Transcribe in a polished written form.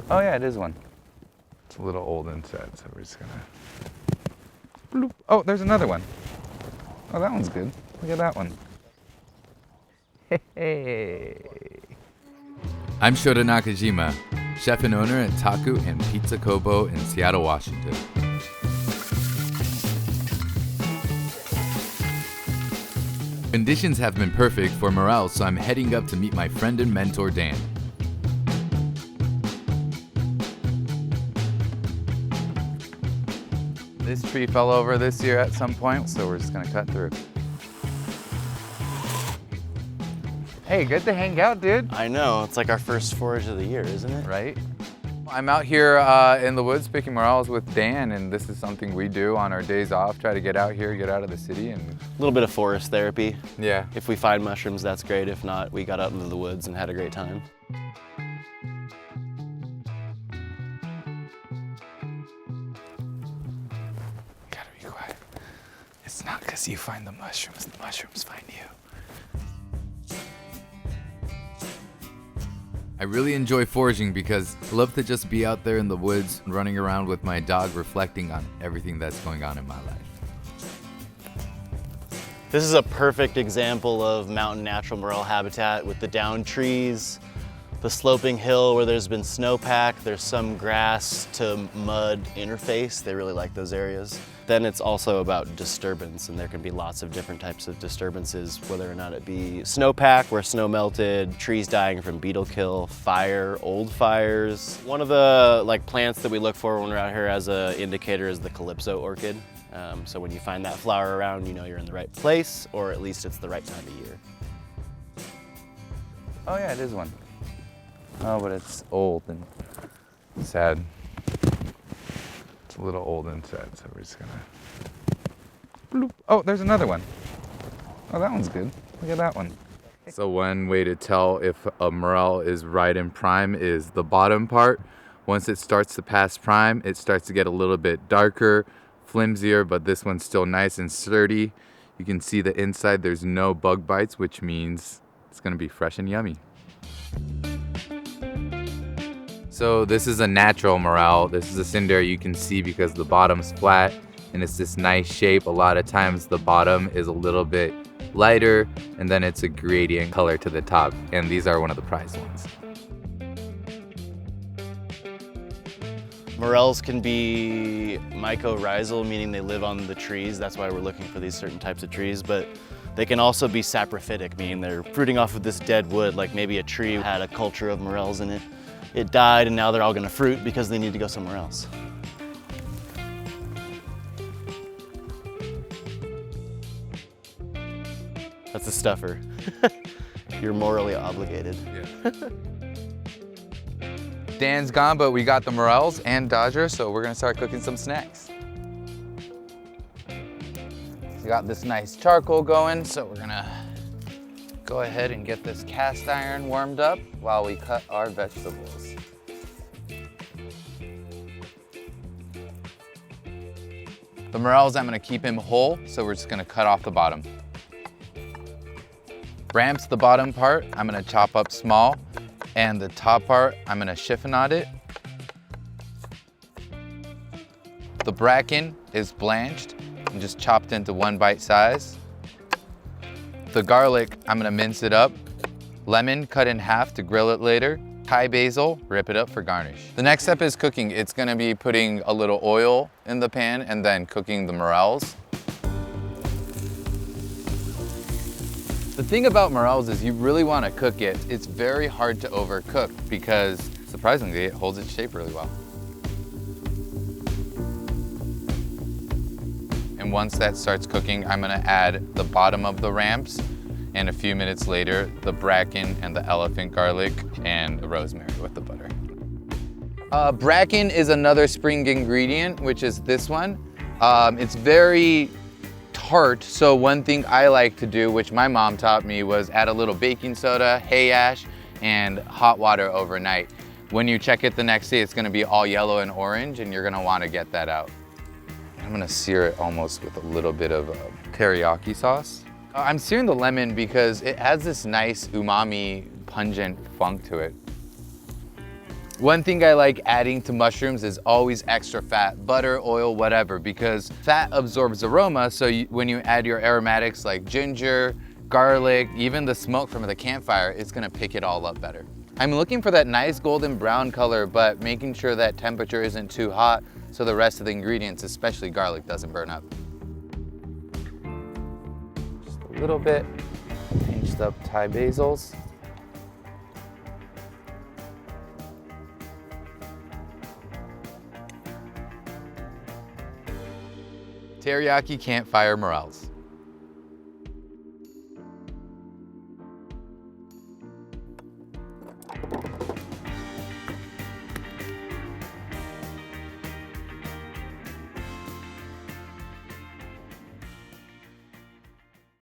Oh yeah, it is one. It's a little old inside, so we're just gonna bloop. Oh, there's another one. Oh, that one's good. Look at that one. Hey. I'm Shota Nakajima, chef and owner at Taku and Pizza Kobo in Seattle, Washington. Conditions have been perfect for morels, so I'm heading up to meet my friend and mentor, Dan. This tree fell over this year at some point, so we're just gonna cut through. Hey, good to hang out, dude. I know, it's like our first forage of the year, isn't it? Right? I'm out here in the woods picking morels with Dan, and this is something we do on our days off, try to get out here, get out of the city. And A little bit of forest therapy. yeah. If we find mushrooms, that's great. If not, we got out into the woods and had a great time. Gotta be quiet. It's not because you find the mushrooms find you. I really enjoy foraging because I love to just be out there in the woods, running around with my dog, reflecting on everything that's going on in my life. This is a perfect example of mountain natural morel habitat with the downed trees, the sloping hill where there's been snowpack, there's some grass to mud interface. They really like those areas. Then it's also about disturbance, and there can be lots of different types of disturbances, whether or not it be snowpack where snow melted, trees dying from beetle kill, fire, old fires. One of the plants that we look for when we're out here as an indicator is the calypso orchid. So when you find that flower around, you know you're in the right place, or at least it's the right time of year. Oh yeah, it is one. Oh, but it's old and sad. It's a little old inside, so we're just gonna bloop. Oh, there's another one. Oh, that one's good. Look at that one. So one way to tell if a morel is right in prime is the bottom part. Once it starts to pass prime, it starts to get a little bit darker, flimsier, but this one's still nice and sturdy. You can see the inside, there's no bug bites, which means it's gonna be fresh and yummy. So this is a natural morel. This is a cinder you can see because the bottom's flat and it's this nice shape. A lot of times the bottom is a little bit lighter and then it's a gradient color to the top. And these are one of the prized ones. Morels can be mycorrhizal, meaning they live on the trees. That's why we're looking for these certain types of trees. But they can also be saprophytic, meaning they're fruiting off of this dead wood, like maybe a tree had a culture of morels in it. It died and now they're all gonna fruit because they need to go somewhere else. That's a stuffer. You're morally obligated. Yeah. Dan's gone, but we got the morels and Dodger, so we're gonna start cooking some snacks. We got this nice charcoal going, so we're gonna go ahead and get this cast iron warmed up while we cut our vegetables. The morels, I'm gonna keep him whole, so we're just gonna cut off the bottom. Ramps, the bottom part, I'm gonna chop up small, and the top part, I'm gonna chiffonade it. The bracken is blanched and just chopped into 1 bite size. The garlic, I'm gonna mince it up. Lemon, cut in half to grill it later. Thai basil, rip it up for garnish. The next step is cooking. It's gonna be putting a little oil in the pan and then cooking the morels. The thing about morels is you really wanna cook it. It's very hard to overcook because surprisingly, it holds its shape really well. And once that starts cooking, I'm gonna add the bottom of the ramps, and a few minutes later, the bracken and the elephant garlic and the rosemary with the butter. Bracken is another spring ingredient, which is this one. It's very tart, so one thing I like to do, which my mom taught me, was add a little baking soda, hay ash, and hot water overnight. When you check it the next day, it's gonna be all yellow and orange, and you're gonna wanna get that out. I'm gonna sear it almost with a little bit of teriyaki sauce. I'm searing the lemon because it has this nice umami, pungent funk to it. One thing I like adding to mushrooms is always extra fat, butter, oil, whatever, because fat absorbs aroma, so when you add your aromatics like ginger, garlic, even the smoke from the campfire, it's gonna pick it all up better. I'm looking for that nice golden brown color, but making sure that temperature isn't too hot so the rest of the ingredients, especially garlic, doesn't burn up. Just a little bit, pinched up Thai basils. Teriyaki campfire morels.